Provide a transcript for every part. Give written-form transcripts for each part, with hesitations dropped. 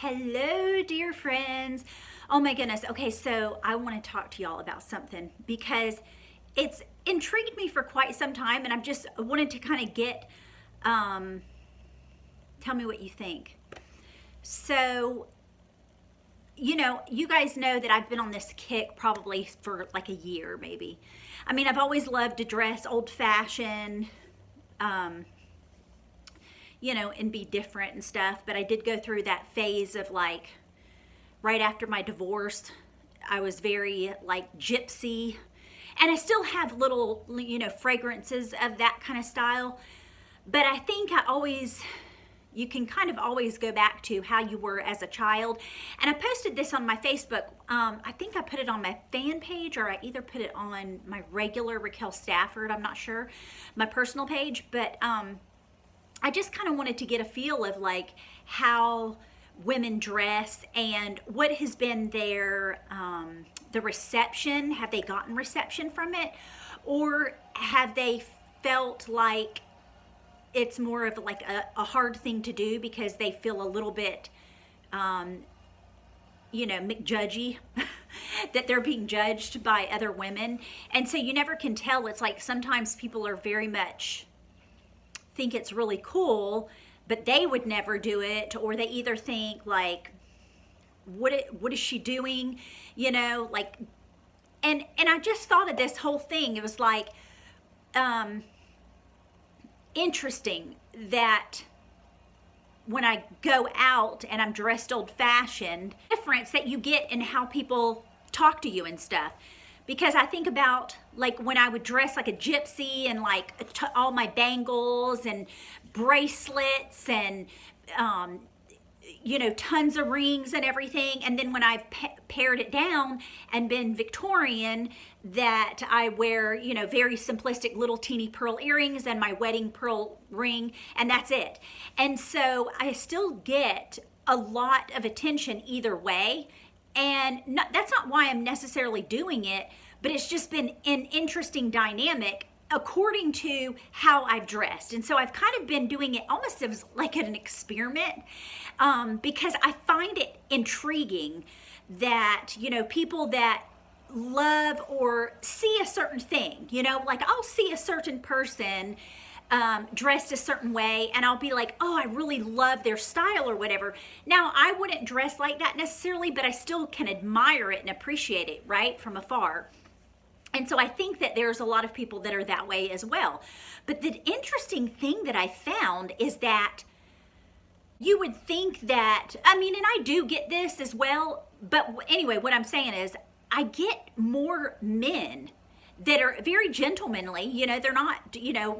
Hello, dear friends. Oh my goodness. Okay, so I want to talk to y'all about something because it's intrigued me for quite some time, and I've just wanted to kind of tell me what you think. So, you guys know that I've been on this kick probably for like a year, maybe. I mean, I've always loved to dress old fashioned, um, and be different and stuff. But I did go through that phase of like right after my divorce. I was very like gypsy, and I still have little, fragrances of that kind of style. But I think you can kind of always go back to how you were as a child. And I posted this on my Facebook. I think I put it on my fan page, or I either put it on my regular Raquel Stafford, I'm not sure, my personal page. But I just kind of wanted to get a feel of like how women dress and what has been the reception. Have they gotten reception from it, or have they felt like it's more of like a hard thing to do because they feel a little bit McJudgy that they're being judged by other women. And so you never can tell. It's like sometimes people are very much think it's really cool, but they would never do it, or they either think like, what is she doing, like. And I just thought of this whole thing. It was like interesting that when I go out and I'm dressed old fashioned, difference that you get in how people talk to you and stuff. Because I think about like when I would dress like a gypsy and like all my bangles and bracelets and tons of rings and everything. And then when I've pared it down and been Victorian, that I wear, very simplistic little teeny pearl earrings and my wedding pearl ring, and that's it. And so I still get a lot of attention either way. And that's not why I'm necessarily doing it, but it's just been an interesting dynamic according to how I've dressed. And so I've kind of been doing it almost as like an experiment, because I find it intriguing that, people that love or see a certain thing, like I'll see a certain person dressed a certain way, and I'll be like, oh, I really love their style or whatever. Now, I wouldn't dress like that necessarily, but I still can admire it and appreciate it, right, from afar. And so I think that there's a lot of people that are that way as well. But the interesting thing that I found is that you would think that, I mean, and I do get this as well, but anyway, what I'm saying is I get more men that are very gentlemanly, they're not,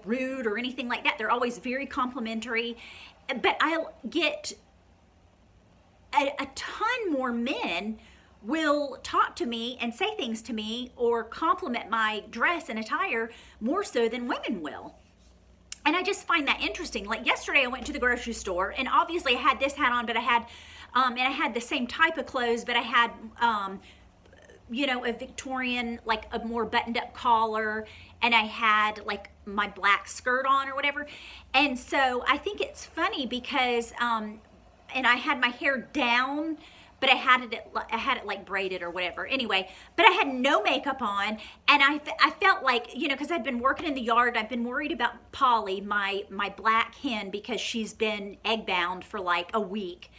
rude or anything like that. They're always very complimentary. But I'll get a ton more men will talk to me and say things to me or compliment my dress and attire more so than women will. And I just find that interesting. Like yesterday I went to the grocery store, and obviously I had this hat on, but I had, and I had the same type of clothes, but I had, a Victorian, like a more buttoned up collar, and I had like my black skirt on or whatever. And so I think it's funny because, and I had my hair down, but I had it like braided or whatever. Anyway, but I had no makeup on, and I felt like, because I'd been working in the yard, I've been worried about Polly, my black hen, because she's been egg bound for like a week.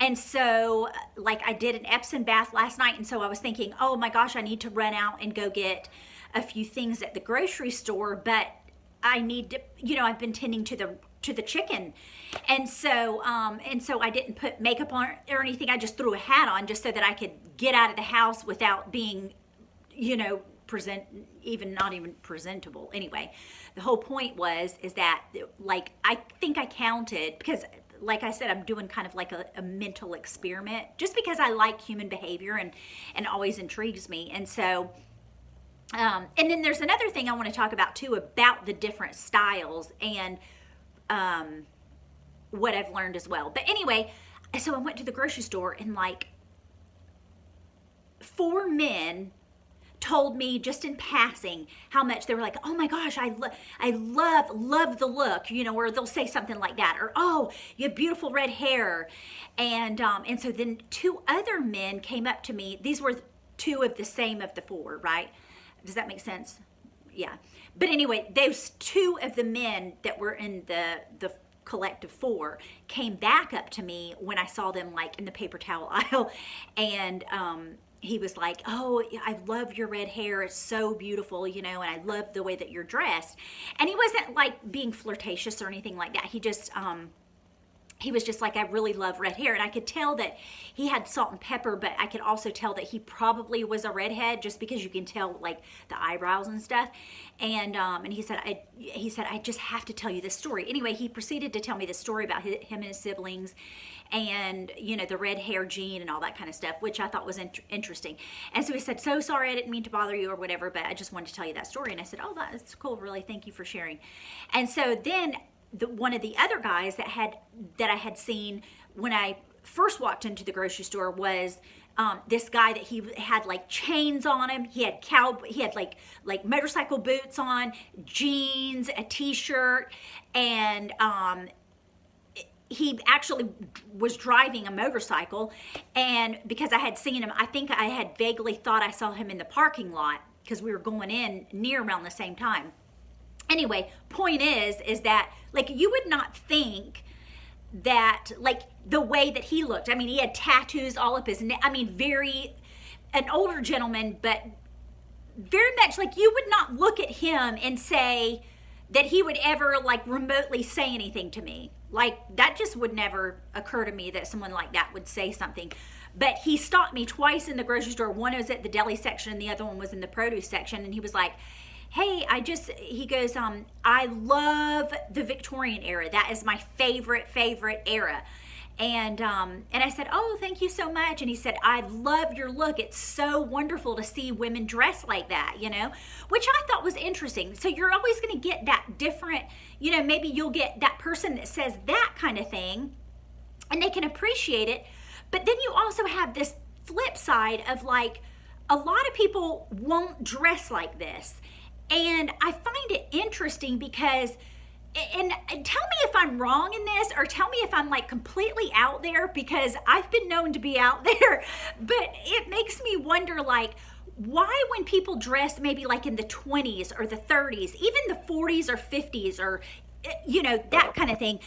And so like I did an Epsom bath last night, and so I was thinking, oh my gosh, I need to run out and go get a few things at the grocery store, but I need to, I've been tending to the chicken. And so I didn't put makeup on or anything. I just threw a hat on just so that I could get out of the house without being, not even presentable. Anyway, the whole point is that like, I think I counted, because like I said, I'm doing kind of like a mental experiment just because I like human behavior and always intrigues me. And so, and then there's another thing I want to talk about too, about the different styles and, what I've learned as well. But anyway, so I went to the grocery store, and like 4 men told me just in passing how much they were like, oh my gosh, I love the look, you know, or they'll say something like that, or oh, you have beautiful red hair. And so then 2 other men came up to me. These were 2 of the same of the 4, right? Does that make sense? Yeah. But anyway, those 2 of the men that were in the collective 4 came back up to me when I saw them like in the paper towel aisle, and he was like, oh, I love your red hair, it's so beautiful, you know, and I love the way that you're dressed. And he wasn't like being flirtatious or anything like that. He was just like, I really love red hair. And I could tell that he had salt and pepper, but I could also tell that he probably was a redhead, just because you can tell like the eyebrows and stuff. And he said, I just have to tell you this story. Anyway, he proceeded to tell me the story about him and his siblings, and you know, the red hair gene and all that kind of stuff, which I thought was interesting. And so he said, so sorry, I didn't mean to bother you or whatever, but I just wanted to tell you that story. And I said, oh, that's cool, really, thank you for sharing. And so then one of the other guys that I had seen when I first walked into the grocery store was this guy that he had like chains on him. He had like motorcycle boots on, jeans, a t-shirt, and he actually was driving a motorcycle. And because I had seen him, I think I had vaguely thought I saw him in the parking lot, because we were going in near around the same time. Anyway, point is that like you would not think that like the way that he looked. I mean, he had tattoos all up his neck. I mean, an older gentleman, but very much like you would not look at him and say that he would ever like remotely say anything to me. Like that just would never occur to me that someone like that would say something. But he stopped me twice in the grocery store. One was at the deli section and the other one was in the produce section. And he was like, hey, he goes, I love the Victorian era. That is my favorite era. And I said, oh, thank you so much. And he said, I love your look. It's so wonderful to see women dress like that, you know, which I thought was interesting. So you're always going to get that different, you know, maybe you'll get that person that says that kind of thing and they can appreciate it. But then you also have this flip side of like, a lot of people won't dress like this. And I find it interesting because, and tell me if I'm wrong in this, or tell me if I'm like completely out there, because I've been known to be out there, but it makes me wonder like, why when people dress maybe like in the 20s or the 30s, even the 40s or 50s or, you know, that kind of thing,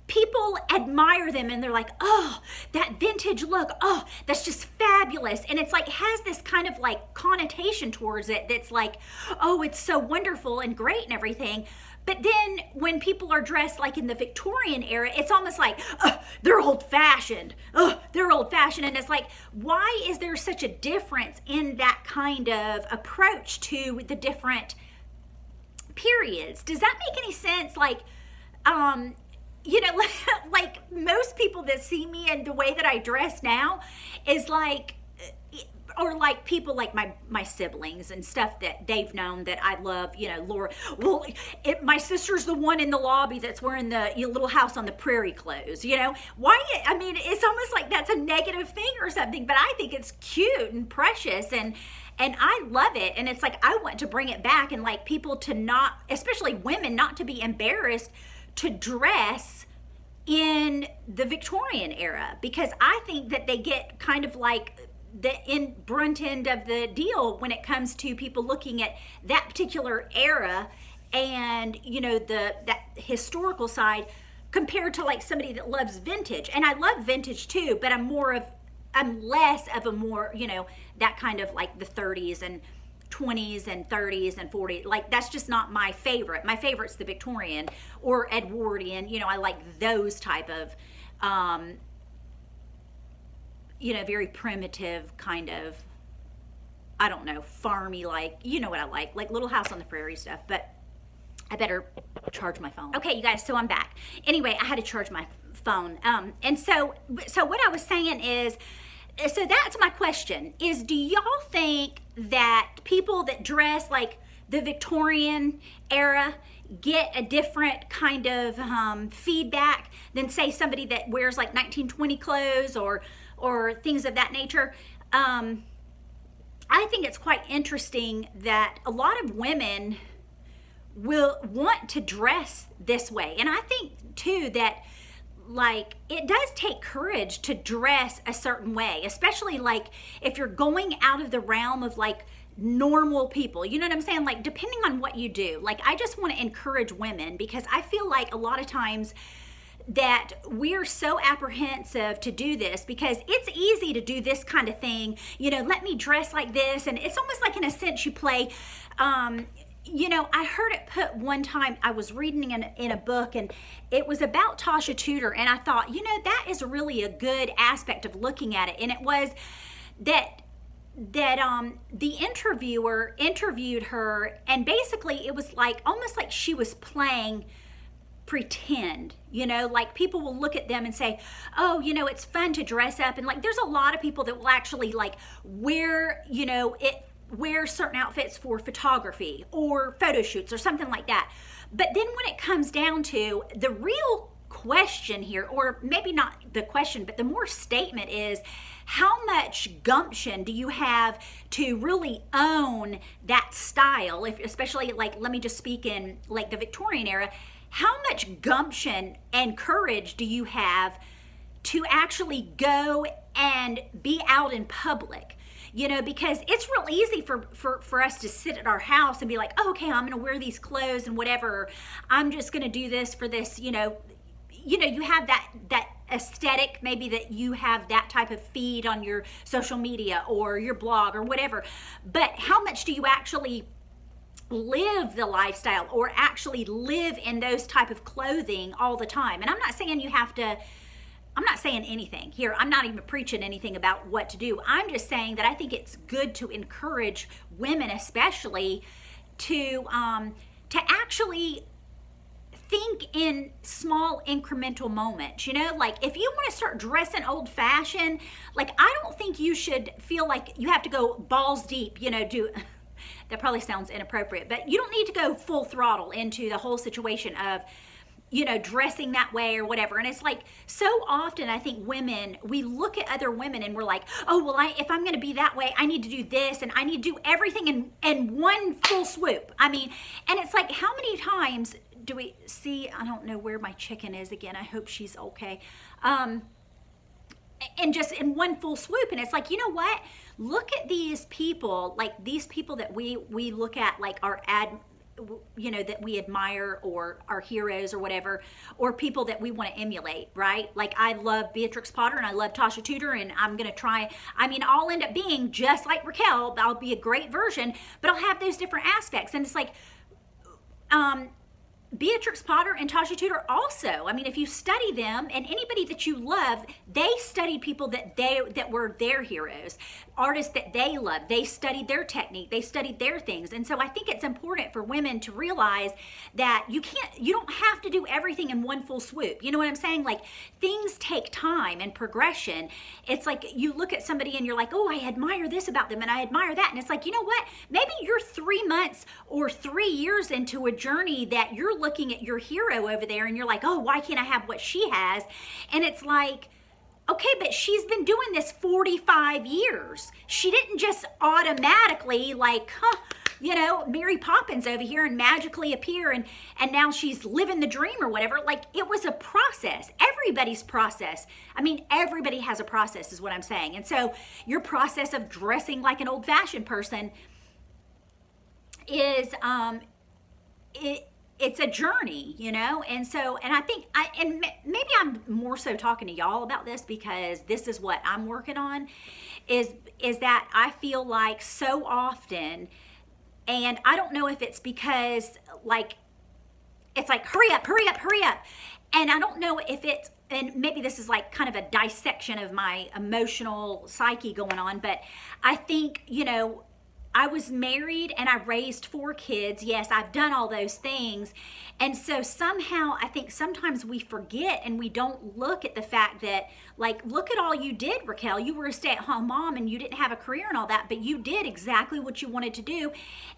people admire them and they're like, oh, that vintage look, oh, that's just fabulous. And it's like, has this kind of like connotation towards it that's like, oh, it's so wonderful and great and everything. But then when people are dressed like in the Victorian era, it's almost like, oh, they're old fashioned. Oh, they're old fashioned. And it's like, why is there such a difference in that kind of approach to the different periods? Does that make any sense? Like, you know, like most people that see me and the way that I dress now is like, or like people like my siblings and stuff that they've known that I love, you know, Laura, well, my sister's the one in the lobby that's wearing the Little House on the Prairie clothes, you know, why? I mean, it's almost like that's a negative thing or something, but I think it's cute and precious and I love it. And it's like, I want to bring it back and like people to not, especially women, not to be embarrassed to dress in the Victorian era, because I think that they get kind of like the brunt end of the deal when it comes to people looking at that particular era and, you know, that historical side compared to like somebody that loves vintage. And I love vintage too, but I'm less of a more, you know, that kind of like the 30s and 20s and 30s and 40s, like that's just not my favorite. My favorite's the Victorian or Edwardian, you know, I like those type of you know, very primitive kind of, I don't know, farmy, like, you know what I like Little House on the Prairie stuff. But I better charge my phone. Okay, you guys, so I'm back. Anyway, I had to charge my phone. And so what I was saying is, so that's my question, is do y'all think that people that dress like the Victorian era get a different kind of feedback than say somebody that wears like 1920 clothes or things of that nature? I think it's quite interesting that a lot of women will want to dress this way. And I think too that like it does take courage to dress a certain way, especially like if you're going out of the realm of like normal people. You know what I'm saying? Like depending on what you do. Like I just want to encourage women because I feel like a lot of times that we're so apprehensive to do this because it's easy to do this kind of thing, you know, let me dress like this. And it's almost like in a sense you play, you know, I heard it put one time, I was reading in a book and it was about Tasha Tudor. And I thought, you know, that is really a good aspect of looking at it. And it was that the interviewer interviewed her and basically it was like almost like she was playing pretend, you know, like people will look at them and say, oh, you know, it's fun to dress up. And like there's a lot of people that will actually like wear, you know, wear certain outfits for photography or photo shoots or something like that. But then when it comes down to the real question here, or maybe not the question, but the more statement is, how much gumption do you have to really own that style? If, especially like, let me just speak in like the Victorian era, how much gumption and courage do you have to actually go and be out in public? You know, because it's real easy for us to sit at our house and be like, oh, okay, I'm going to wear these clothes and whatever. I'm just going to do this for this, you know, you have that aesthetic, maybe that you have that type of feed on your social media or your blog or whatever. But how much do you actually live the lifestyle or actually live in those type of clothing all the time? And I'm not saying you have to, I'm not saying anything here. I'm not even preaching anything about what to do. I'm just saying that I think it's good to encourage women, especially, to actually think in small incremental moments. You know, like if you want to start dressing old fashioned, like I don't think you should feel like you have to go balls deep, you know, do that probably sounds inappropriate, but you don't need to go full throttle into the whole situation of, you know, dressing that way or whatever. And it's like so often I think women, we look at other women and we're like, oh, well, if I'm going to be that way, I need to do this and I need to do everything in one full swoop. I mean, and it's like, how many times do we see, I don't know where my chicken is again. I hope she's okay. And just in one full swoop. And it's like, you know what? Look at these people, like these people that we look at, like you know, that we admire or our heroes or whatever, or people that we want to emulate, right? Like I love Beatrix Potter and I love Tasha Tudor and I'm going to try, I mean, I'll end up being just like Raquel. I'll be a great version, but I'll have those different aspects. And it's like, Beatrix Potter and Tasha Tudor also, I mean, if you study them and anybody that you love, they studied people that were their heroes, artists that they loved. They studied their technique, they studied their things. And so I think it's important for women to realize that you don't have to do everything in one full swoop. You know what I'm saying? Like things take time and progression. It's like you look at somebody and you're like, oh, I admire this about them and I admire that. And it's like, you know what? Maybe you're 3 months or 3 years into a journey that you're looking at your hero over there and you're like, oh, why can't I have what she has? And it's like, okay, but she's been doing this 45 years. She didn't just automatically like, you know, Mary Poppins over here and magically appear and now she's living the dream or whatever. Like it was a process. Everybody's process. I mean, everybody has a process is what I'm saying. And so your process of dressing like an old-fashioned person is, it's a journey, you know? And so, and I think maybe I'm more so talking to y'all about this because this is what I'm working on is that I feel like so often, and I don't know if it's because like, it's like, hurry up, hurry up, hurry up. And I don't know if it's, and maybe this is like kind of a dissection of my emotional psyche going on, but I think, you know, I was married and I raised 4 kids. Yes, I've done all those things. And so somehow I think sometimes we forget and we don't look at the fact that, like, look at all you did, Raquel. You were a stay-at-home mom and you didn't have a career and all that, but you did exactly what you wanted to do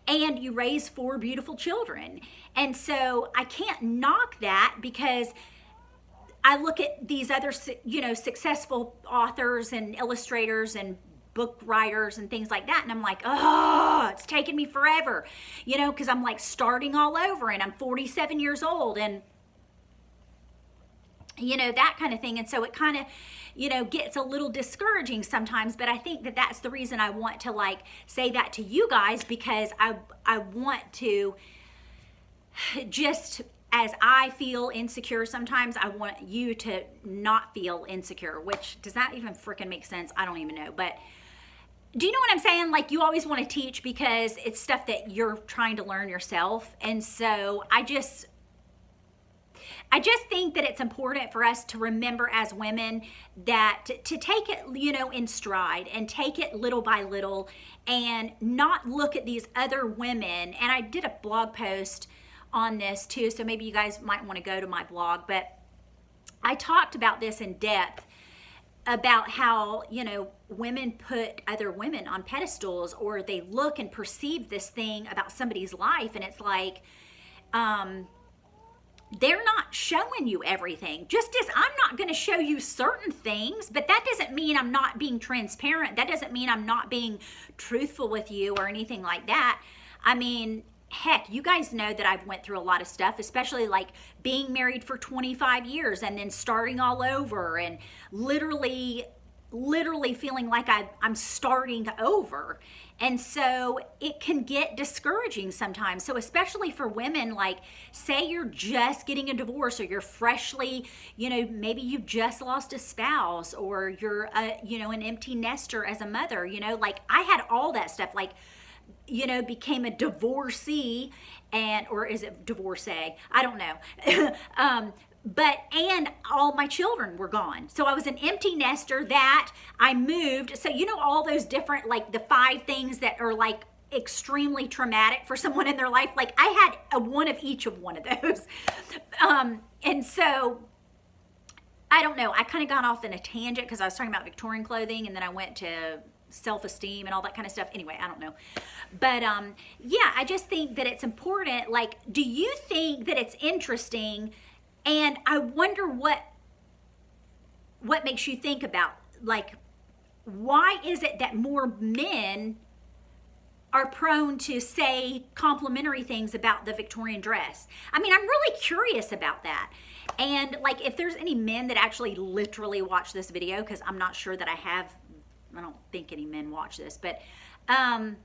and you raised 4 beautiful children. And so I can't knock that because I look at these other, you know, successful authors and illustrators and book writers and things like that. And I'm like, oh, it's taken me forever, you know, because I'm like starting all over and I'm 47 years old and, you know, that kind of thing. And so it kind of, you know, gets a little discouraging sometimes, but I think that that's the reason I want to like say that to you guys, because I want to just, as I feel insecure sometimes, I want you to not feel insecure, which does that even freaking make sense? I don't even know. But do you know what I'm saying? Like, you always want to teach because it's stuff that you're trying to learn yourself. And so I just think that it's important for us to remember as women that to take it, you know, in stride and take it little by little and not look at these other women. And I did a blog post on this too, so maybe you guys might want to go to my blog, but I talked about this in depth about how, you know, women put other women on pedestals, or they look and perceive this thing about somebody's life, and it's like they're not showing you everything. Just as I'm not going to show you certain things, but that doesn't mean I'm not being transparent. That doesn't mean I'm not being truthful with you or anything like that. I mean, heck, you guys know that I've went through a lot of stuff, especially like being married for 25 years and then starting all over and literally feeling like I'm starting over. And so it can get discouraging sometimes. So especially for women, like say you're just getting a divorce, or you're freshly, you know, maybe you just lost a spouse, or you're you know, an empty nester as a mother, you know, like I had all that stuff, like, you know, became a divorcee, and, or is it divorcee? I don't know. And all my children were gone. So I was an empty nester, that I moved. So, you know, all those different, like the 5 things that are like extremely traumatic for someone in their life. Like I had one of each of one of those. And so I don't know, I kind of got off in a tangent because I was talking about Victorian clothing, and then I went to self-esteem and all that kind of stuff. Anyway, I don't know. But yeah, I just think that it's important. Like, do you think that it's interesting? And I wonder what makes you think about, like, why is it that more men are prone to say complimentary things about the Victorian dress? I mean, I'm really curious about that. And like, if there's any men that actually literally watch this video, because I'm not sure that I don't think any men watch this, but I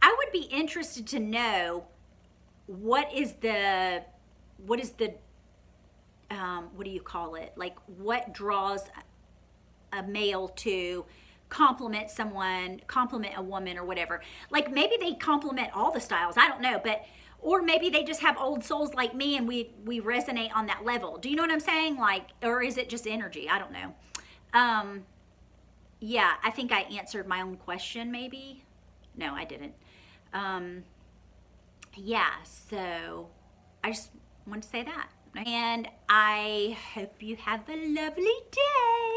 would be interested to know what do you call it? Like, what draws a male to compliment someone, compliment a woman, or whatever. Like, maybe they compliment all the styles, I don't know, but, or maybe they just have old souls like me and we resonate on that level. Do you know what I'm saying? Like, or is it just energy? I don't know. Yeah, I think I answered my own question, maybe. No, I didn't. Yeah, so I just want to say that. And I hope you have a lovely day.